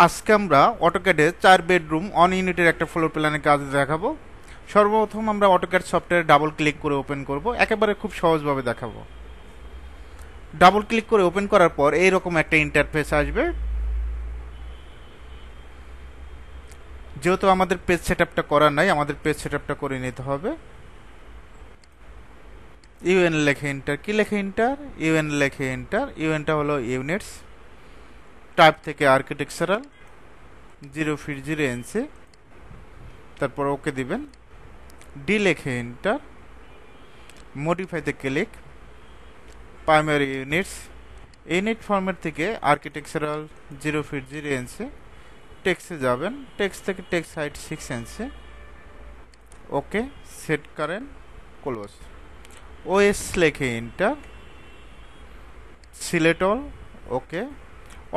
আজকে আমরা অটোক্যাডে 4 bedroom on ইউনিটের একটা ফ্লোর প্ল্যানের কাজ দেখাবো। সর্বপ্রথম আমরা অটোক্যাড সফটওয়্যারে ডাবল ক্লিক করে ওপেন করব, একেবারে খুব সহজভাবে দেখাবো। ডাবল ক্লিক করে ওপেন করার পর এইরকম একটা ইন্টারফেস আসবে। যেহেতু আমাদের পেজ সেটআপটা করা নাই, আমাদের পেজ সেটআপটা করে নিতে হবে। ইউএন লেখে এন্টার, কি লেখে এন্টার? ইউএন লেখে এন্টার। ইউএনটা হলো ইউনিটস, টাইপ থেকে আর্কিটেকচারাল, 0 ফিট 0 ইঞ্চি, তারপর ওকে দিবেন। ডি লেখে এন্টার, মডিফাইতে click, primary units, unit format থেকে আর্কিটেকচারাল 0 ফিট 0 ইঞ্চি, টেক্সটে যাবেন, টেক্সট থেকে text height 6 inch, okay, set করেন, ক্লোজ। ওএস লেখে এন্টার, সিলেক্ট অল, ওকে।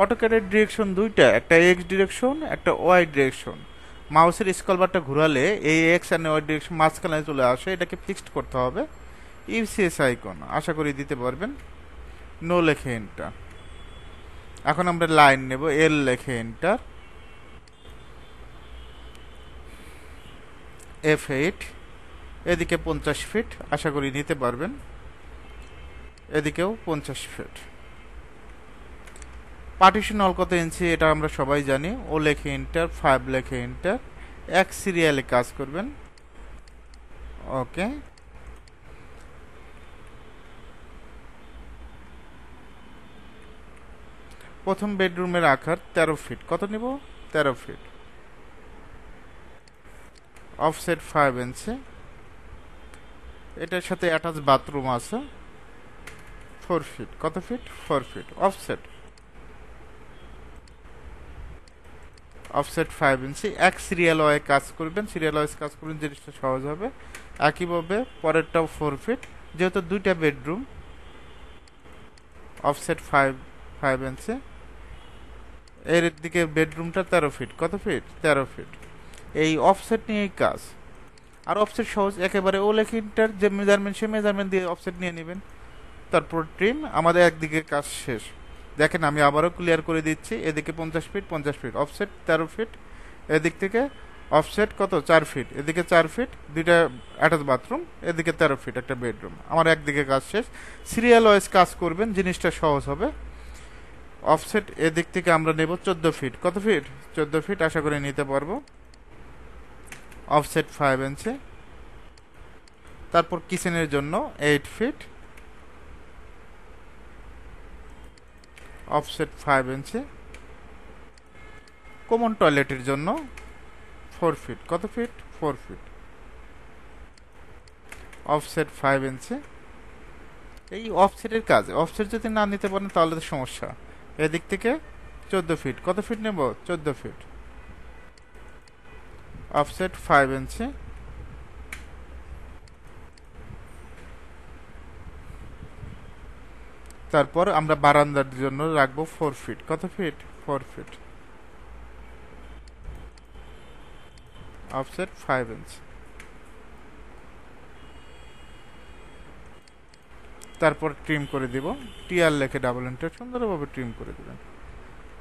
অটোক্যাডের ডিরেকশন দুইটা, একটা এক্স ডিরেকশন, একটা ওয়াই ডিরেকশন। মাউসের স্ক্রল বারটা ঘোরালে এই এক্স আর ওয়াই ডিরেকশন মাঝখানে চলে আসে, এটাকে ফিক্সড করতে হবে। ইউসিএস আইকন আশা করি দিতে পারবেন। নো লেখে এন্টার। এখন আমরা লাইন নেব, এল লেখে এন্টার, F8, এদিকে 50 ফিট, আশা করি নিতে পারবেন। এদিকেও 50 ফিট। পার্টিশন অল কত ইঞ্চি এটা আমরা সবাই জানি। ও লেখে এন্টার, 5 লেখে এন্টার। এক সিরিয়ালে কাজ করবেন, ওকে। প্রথম বেডরুমের আকার 13 ফিট, কত নিব? 13 ফিট। অফসেট 5 ইঞ্চি। এটার সাথে অ্যাটাচ বাথরুম আছে, 4 ফিট, কত ফিট? 4 ফিট। অফসেট 5 ইঞ্চি। এক সিরিয়াল ওয়াই কাজ করবেন, সিরিয়াল ওয়াইজ কাজ করবেন, জিনিসটা সহজ হবে। একইভাবে পরেরটাও 4 ফিট, যেহেতু দুইটা বেডরুম। অফসেট 5 ইঞ্চি। এর দিকে বেডরুমটা 13 ফিট, কত ফিট? 13 ফিট। এই অফসেট নিয়েই কাজ। আর অফসেট সহজ, একেবারে ও লেখিনটার যে মেজারমেন্ট, সে মেজারমেন্ট দিয়ে অফসেট নিয়ে নেবেন। তারপর ট্রিম, আমাদের একদিকে কাজ শেষ। দেখেন আমি আবারও ক্লিয়ার করে দিচ্ছি। এদিকে 50 ফিট, 50 ফিট, অফসেট 13 ফিট। এদিক থেকে অফসেট কত? 4 ফিট। এদিকে 4 ফিট, দুইটা অ্যাটাচ বাথরুম। এদিকে 13 ফিট, একটা বেডরুম। আমার একদিকে কাজ শেষ। সিরিয়াল ওয়াইজ কাজ করবেন, জিনিসটা সহজ হবে। অফসেট এদিক থেকে আমরা নেব 14 ফিট, কত ফিট? 14 ফিট, আশা করে নিতে পারবো। Offset 5 inch. তারপর কিচেনের জন্য 8 ফিট, অফসেট 5 ইঞ্চি। কমন টয়লেটের জন্য 4 ফিট, কত ফিট? 4 ফিট, অফসেট 5 ইঞ্চি। এই অফসেটের কাজ, অফসেট যদি না নিতে পারেন তাহলে তো সমস্যা। এদিক থেকে 14 ফিট, কত ফিট নেব? 14 ফিট, অফসেট 5 ইঞ্চি। তারপর আমরা বারান্দার জন্য রাখবো 4 ফিট, কত ফিট? 4 fit, offset 5 inch. তারপর ট্রিম করে দিব, টিআর লেখে ডাবল এন্টার, সুন্দরভাবে ট্রিম করে দেবেন।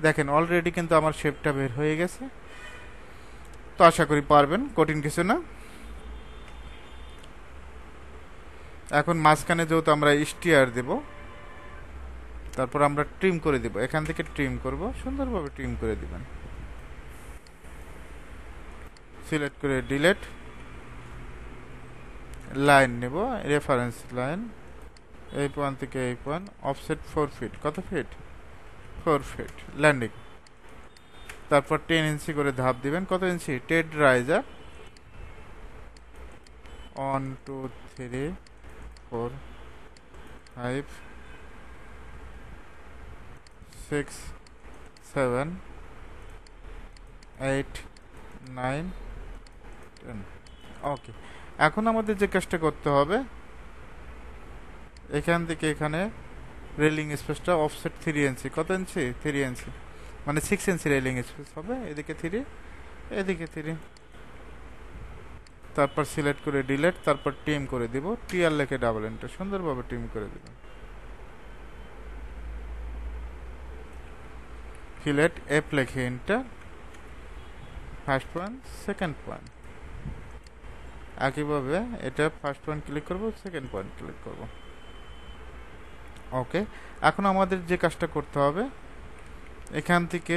দেখেন অলরেডি কিন্তু আমার শেপটা বের হয়ে গেছে। তো আশা করি পারবেন, কঠিন কিছু না। এখন মাঝখানে যেহেতু আমরা স্টিয়ার দেব, তারপর আমরা ট্রিম করে দিব। এখান থেকে ট্রিম করব, সুন্দরভাবে ট্রিম করে দিবেন। সিলেক্ট করে ডিলেট। লাইন নেব, রেফারেন্স লাইন, এই পয়েন্ট থেকে এই পয়েন্ট। অফসেট 4 ফিট, কত ফিট? 4 feet, landing. তারপর 10 ইঞ্চি করে ধাপ দিবেন, কত ইঞ্চি? টেড রাইজার 1 2 3 4 5 6 7 8 9 10, ওকে। এখন আমাদের যে কাজটা করতে হবে, এখান থেকে এখানে রেলিং স্পেসটা অফসেট 3 ইঞ্চি, কত ইঞ্চি? 3 ইঞ্চি, মানে 6 ইঞ্চি রেলিং স্পেস হবে। এদিকে 3, এদিকে 3। তারপর সিলেক্ট করে ডিলেট, তারপর ট্রিম করে দিব। টিআর লেখে ডাবল এন্টার, সুন্দরভাবে ট্রিম করে দিব। ফিলেট এফ লিখে enter, first point second point, একইভাবে এটা ফার্স্ট পয়েন্ট ক্লিক করব, সেকেন্ড পয়েন্ট ক্লিক করব। ওকে, এখন আমাদের যে কাজটা করতে হবে, এখান থেকে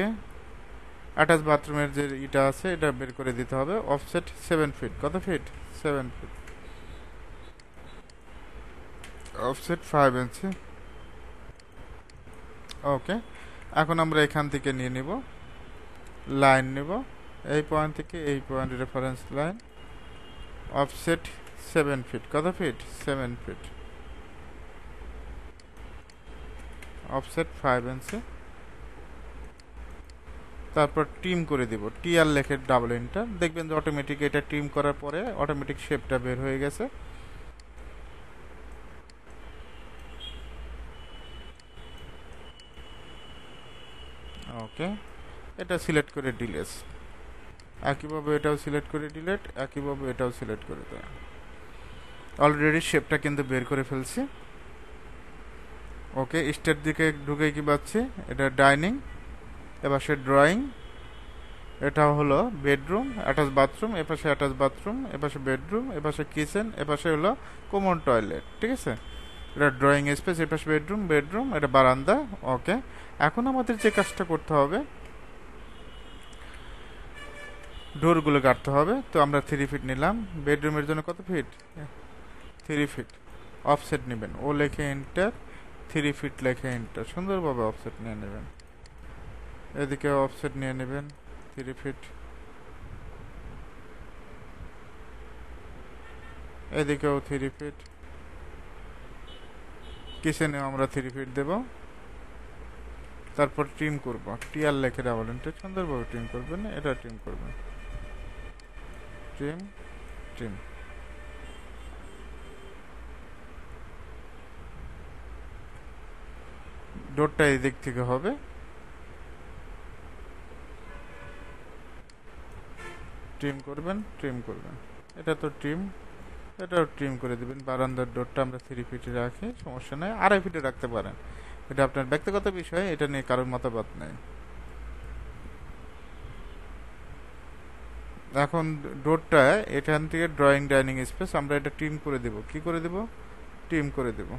অ্যাটাচ বাথরুমের যে এটা আছে এটা বের করে দিতে হবে। অফসেট 7 ফিট, কত ফিট? 7 ফিট। অফসেট 5 ইঞ্চি। ওকে, এখন আমরা এখান থেকে নিয়ে নিব, লাইন নেব, এই পয়েন্ট থেকে এই point reference line, offset 7 feet, কত ফিট? 7 ফিট। Offset 5 inch. তারপর ট্রিম করে দিব, টিআর লেখে ডাবল এন্টার, দেখবেন যে অটোমেটিক এটা ট্রিম করার পরে অটোমেটিক শেপটা বের হয়ে গেছে। ওকে, এটা সিলেক্ট করে ডিলেট, একইভাবে এটাও সিলেক্ট করে ডিলেট, একইভাবে এটাও সিলেক্ট করে দেয়। অলরেডি শেপটা কিন্তু বের করে ফেলছি। ওকে, স্টেট দিকে ঢুকে কি পাচ্ছি, এটা ডাইনিং, এবার সে ড্রয়িং, এটা হলো বেডরুম, অ্যাটাচ বাথরুম, এপাশে অ্যাটাচ বাথরুম, এপাশে বেডরুম, এপাশে কিচেন, এপাশে হলো কমন টয়লেট। ঠিক আছে, এটা ড্রয়িং স্পেস, এপাশে বেডরুম, বেডরুম, এটা বারান্দা। ওকে, এখন আমাদের যে কাজটা করতে হবে, ডোরগুলো কাটতে হবে। তো আমরা 3 ফিট নিলাম, বেডরুমের জন্য কত ফিট? 3 ফিট। অফসেট নেবেন, ও লেখে এন্টার, 3 ফিট লেখে এন্টার, সুন্দরভাবে অফসেট নিয়ে নেবেন। এদিকে অফসেট নিয়ে নেবেন 3 ফিট, এদিকেও 3 ফিট, কিচেনে আমরা 3 ফিট দেব। তারপর ট্রিম করব, টিআর লেখে ডাবল এন্টার, সুন্দরভাবে ট্রিম করবেন, এটা ট্রিম করবেন, ট্রিম, ট্রিম। ডোরটা এই দিক থেকে হবে, ট্রিম করবেন, ট্রিম করবেন, এটা তো ট্রিম, এটাও ট্রিম করে দিবেন। বারান্দার ডোরটা আমরা 3 ফিটে রাখি, সমস্যা নেই, 2.5 ফিটে রাখতে পারেন, এটা আপনার ব্যক্তিগত বিষয়, এটা নিয়ে কারোর মতামত নেই। এখন ডোরটা এখান থেকে ড্রয়িং ডাইনিং স্পেস আমরা এটা ট্রিম করে দেব, কি করে দেব? ট্রিম করে দেব।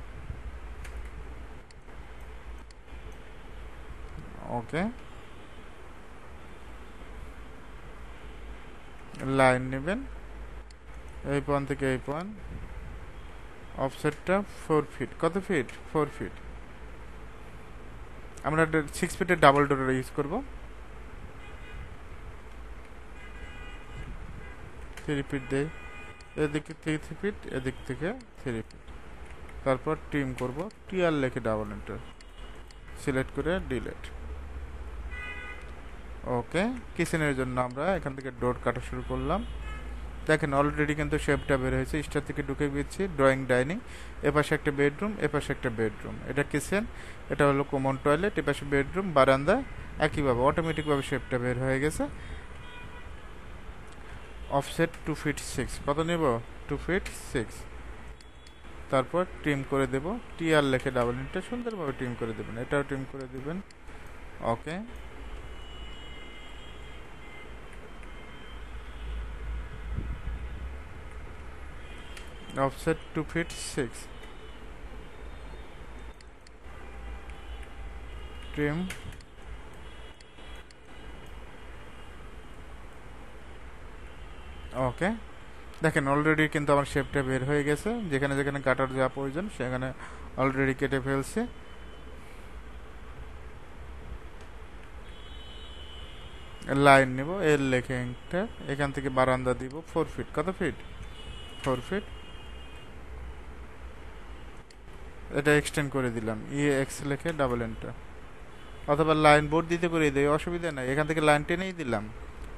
ওকে, লাইন নেবেন, এই পয়েন্ট থেকে এই পয়েন্ট, অফসেটটা 4 ফিট, কত ফিট? 4 ফিট। আমরা 6 ফিটের ডাবল ডোর ইউজ করব। 3 ফিট দেই, এদিকে 3 ফিট, এদিক থেকে 3 ফিট। তারপর ট্রিম করব, টিআর লেখে ডাবল এন্টার, সিলেক্ট করে ডিলেট। ওকে, কিচেনের জন্য আমরা এখান থেকে ডোর কাটা শুরু করলাম। দেখেন অলরেডি কিন্তু শেপটা বের হয়েছে, স্টার থেকে ঢুকে গেছি, ড্রয়িং ডাইনিং, এপাশে একটা বেডরুম, এপাশে একটা বেডরুম, এটা কিচেন, এটা হলো কমন টয়লেট, এপাশে বেডরুম, বারান্দা, একইভাবে অটোমেটিকভাবে শেপটা বের হয়ে গেছে। অফসেট 2 ফিট 6, কত নেব? 2 ফিট 6। তারপর ট্রিম করে দেব, টিআর লেখে ডাবল এন্টার, সুন্দরভাবে ট্রিম করে দেবেন, এটাও ট্রিম করে দেবেন। ওকে, অফসেট 2 ফিট 6, ট্রিম। ওকে, দেখেন অলরেডি কিন্তু আমার শেপটা বের হয়ে গেছে, যেখানে যেখানে কাটার যা প্রয়োজন সেখানে অলরেডি কেটে ফেলছে। লাইন নেব, এর লেখে এন্টার, এখান থেকে বারান্দা দিব 4 ফিট, কত ফিট? 4 ফিট। এটা এক্সটেন্ড করে দিলাম, এক্স লেখে ডাবল এন্টার, অথবা লাইন বোর্ড দিতে করে দেয়, অসুবিধা নাই, এখান থেকে লাইন টেনেই দিলাম,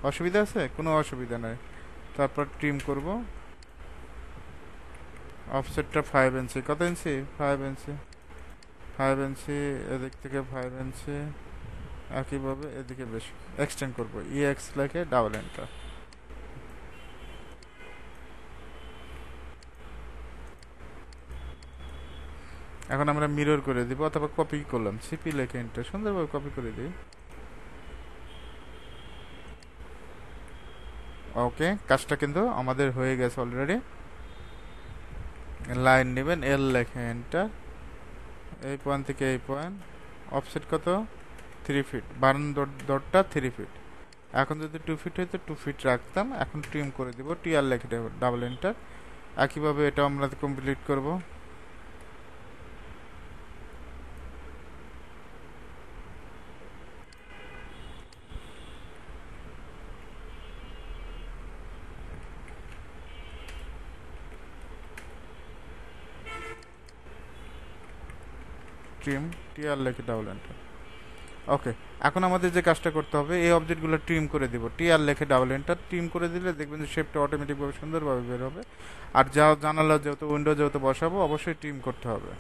অসুবিধা আছে? কোনো অসুবিধা নাই। তারপর ট্রিম করব, অফসেটটা 5 ইঞ্চি, কত ইঞ্চি? 5 ইঞ্চি, 5 ইঞ্চি, এদিক থেকে 5 ইঞ্চি, একইভাবে এদিকে বেশি এক্সটেন্ড করব, এক্স লেখে ডাবল এন্টার। এখন আমরা মিরর করে দিব, অথবা কপি করলাম, সিপি লেখে এন্টার, সুন্দরভাবে কপি করে দিই, ওকে, কাজটা কিন্তু আমাদের হয়ে গেছে অলরেডি। লাইন নেবেন, এল লেখে এন্টার, এই পয়েন্ট থেকে এই পয়েন্ট, অফসেট কত, 3 ফিট, বারান দরটা 3 ফিট। এখন যদি 2 ফিট হইতো 2 ফিট রাখতাম, এখন ট্রিম করে দিব, টিআর লেখে ডাবল এন্টার। একইভাবে এটা আমরা কমপ্লিট করব। ট্রিম, টিআর লেখে ডাবল এন্টার। ওকে, এখন আমাদের যে কাজটা করতে হবে, এই অবজেক্টগুলো ট্রিম করে দিব, টিআর লেখে ডাবল এন্টার। ট্রিম করে দিলে দেখবেন যে শেপটা অটোমেটিকভাবে সুন্দরভাবে বের হবে। আর যা জানালা যেহেতু উইন্ডো যেহেতু বসাবো, অবশ্যই ট্রিম করতে হবে।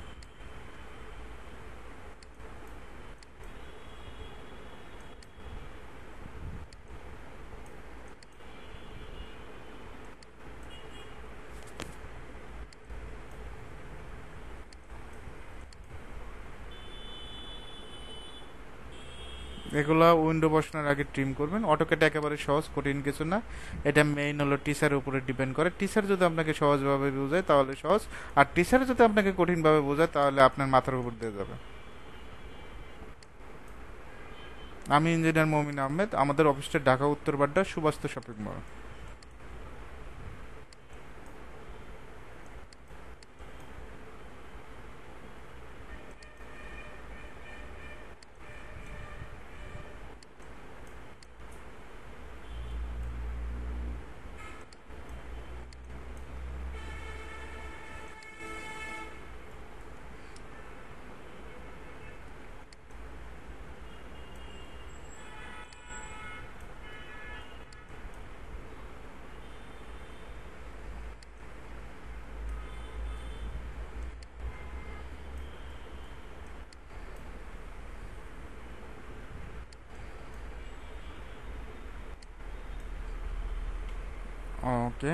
এগুলা উইন্ডো বসানোর আগে ট্রিম করবেন। অটোক্যাড একেবারে সহজ, কঠিন কিছু না। এটা মেইন হলো টিচারের উপরে ডিপেন্ড করে। টিচার যদি আপনাকে সহজভাবে বোঝায় তাহলে সহজ, আর টিচার যদি আপনাকে কঠিনভাবে বোঝায় তাহলে আপনার মাথার উপর দিয়ে যাবে। আমি ইঞ্জিনিয়ার মমিন আহমেদ, আমাদের অফিসটা ঢাকা উত্তর বাড্ডা সুবাস্তু শপিং মল। ওকে,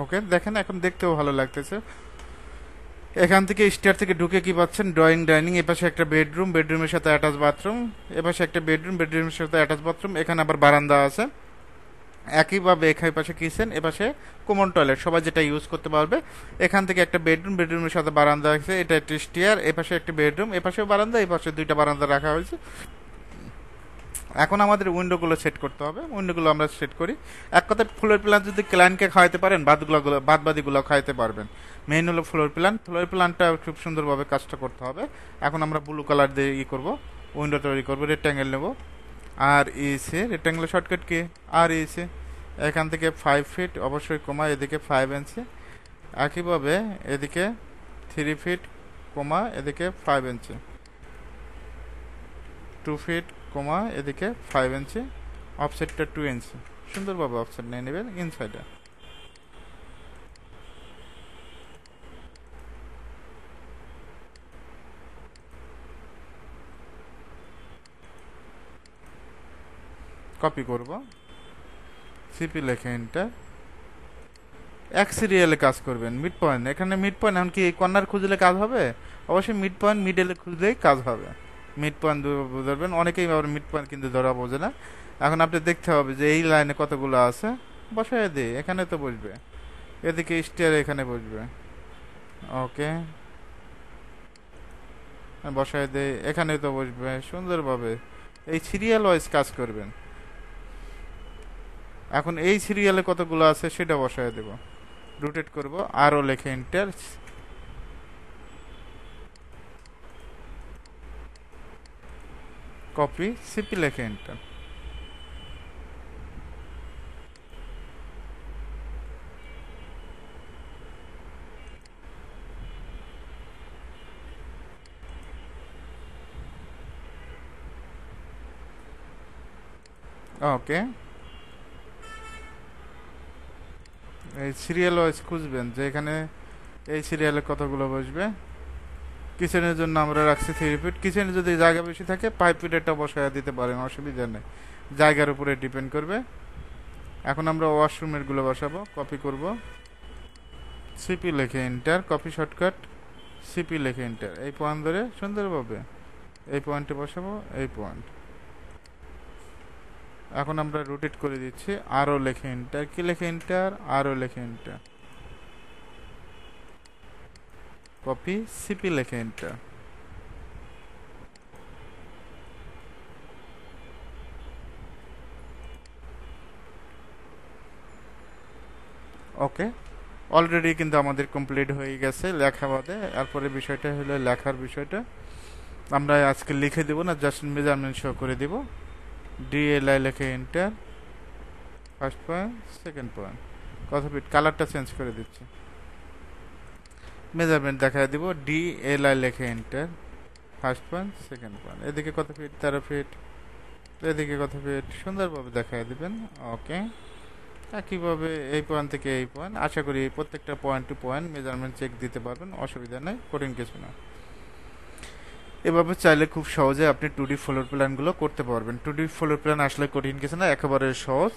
ওকে, দেখেন এখন দেখতেও ভালো লাগতেছে। এখান থেকে স্টেয়ার থেকে ঢুকে কি পাচ্ছেন, ড্রয়িং ডাইনিং, এপাশে একটা বেডরুম, বেডরুমের সাথে অ্যাটাচ বাথরুম, এপাশে একটা বেডরুম, বেডরুমের সাথে অ্যাটাচ বাথরুম, এখানে আবার বারান্দা আছে। একইভাবে এখানে পাশে কিচেন, এপাশে কমন টয়লেট, সবাই যেটা ইউজ করতে পারবে। এখান থেকে একটা বেডরুম, বেডরুমের সাথে বারান্দা আছে, এটা একটা স্টেয়ার, এপাশে একটা বেডরুম, এপাশেও বারান্দা, এপাশে দুইটা বারান্দা রাখা হয়েছে। এখন আমাদের উইন্ডোগুলো সেট করতে হবে, উইন্ডোগুলো আমরা সেট করি। এক কথায় ফ্লোর প্ল্যান যদি ক্লায়েন্টকে খাওয়াতে পারেন, বাদবাদিগুলো খাওয়াতে পারবেন। মেইন হলো ফ্লোর প্ল্যান, ফ্লোর প্ল্যানটা খুব সুন্দরভাবে কাজটা করতে হবে। এখন আমরা ব্লু কালার দিয়ে করব, উইন্ডো তৈরি করবো, রেক্ট্যাঙ্গেল নেব। আর ইসে রেক্ট্যাঙ্গেলের শর্টকাট কি, আর ইসে, এখান থেকে 5 ফিট অবশ্যই কমা, এদিকে 5 ইঞ্চি। একইভাবে এদিকে 3 ফিট কমা, এদিকে 5 ইঞ্চি। 2 ফিট কমা, এদিকে 5 ইঞ্চি, অফসেটটা 2 ইঞ্চি। সুন্দরভাবে অফসেট নিয়ে নেবেন ইনসাইডে। কপি করব, সিপি লেখে এন্টার। এক সিরিয়ালে কাজ করবেন, মিড পয়েন্ট, এখানে মিড পয়েন্ট, এমনকি এই কর্নার খুঁজলে কাজ হবে? অবশ্যই মিড পয়েন্ট মিডলে খুঁজলেই কাজ হবে। মিড পয়েন্ট ধরবেন, অনেকেই আবার মিড পয়েন্ট কিন্তু ধরা বোঝে না। এখন আপনি দেখতে হবে যে এই লাইনে কতগুলো আছে, বসায় দিই, এখানে তো বসবে, এদিকে স্টিয়ার এখানে বসবে। ওকে, বসায় দেই, এখানে তো বসবে সুন্দরভাবে। এই সিরিয়াল ওয়াইজ কাজ করবেন। এখন এই সিরিয়ালে কতগুলো আছে সেটা বসায় দেব, রোটেট করব, আরও লেখে এন্টার, কপি, সিপি লেখে এন্টার। ওকে, এই সিরিয়াল ওয়াইজ খুঁজবেন যে এখানে এই সিরিয়ালে কতগুলো বসবে। কিচেনের জন্য আমরা রাখছি 3 ফিট। কিচেনে যদি জায়গা বেশি থাকে 5 ফিট একটা বসায় দিতে পারেন, অসুবিধা নেই, জায়গার উপরে ডিপেন্ড করবে। এখন আমরা ওয়াশরুমের গুলো বসাবো। কপি করব, সিপি লিখে এন্টার, কপি শর্টকাট, সিপি লিখে এন্টার, এই পয়েন্ট ধরে সুন্দরভাবে এই পয়েন্টে বসাবো, এই পয়েন্ট। এখন আমরা রোটেট করে দিচ্ছি, আরও লেখে এন্টার, কি লেখে এন্টার, আরও লেখে এন্টার, কপি, সিপি লেখে এন্টার। ওকে, অলরেডি কিন্তু আমাদের কমপ্লিট হয়ে গেছে লেখা বাদে। এরপরে বিষয়টা হলো লেখার বিষয়টা আমরা আজকে লিখে দেবো না, জাস্ট মেজারমেন্ট শো করে দিব। ডিএলআই লেখে enter, first point, second point, কত ফিট, কালারটা চেঞ্জ করে দিচ্ছি, মেজারমেন্ট দেখায় দিব। ডিএলআই লেখে enter, first point, second point, এদিকে কত ফিট, 13 ফিট, এদিকে কত ফিট, সুন্দরভাবে দেখায় দিবেন। ওকে, একইভাবে এই পয়েন্ট থেকে এই পয়েন্ট, আশা করি প্রত্যেকটা point to point measurement check দিতে পারবেন, অসুবিধা নেই, কঠিন কিছু না। এভাবে চাইলে খুব সহজে আপনি 2D ফ্লোর প্ল্যানগুলো করতে পারবেন। 2D ফ্লোর প্ল্যান আসলে কঠিন কিছু না, একেবারে সহজ।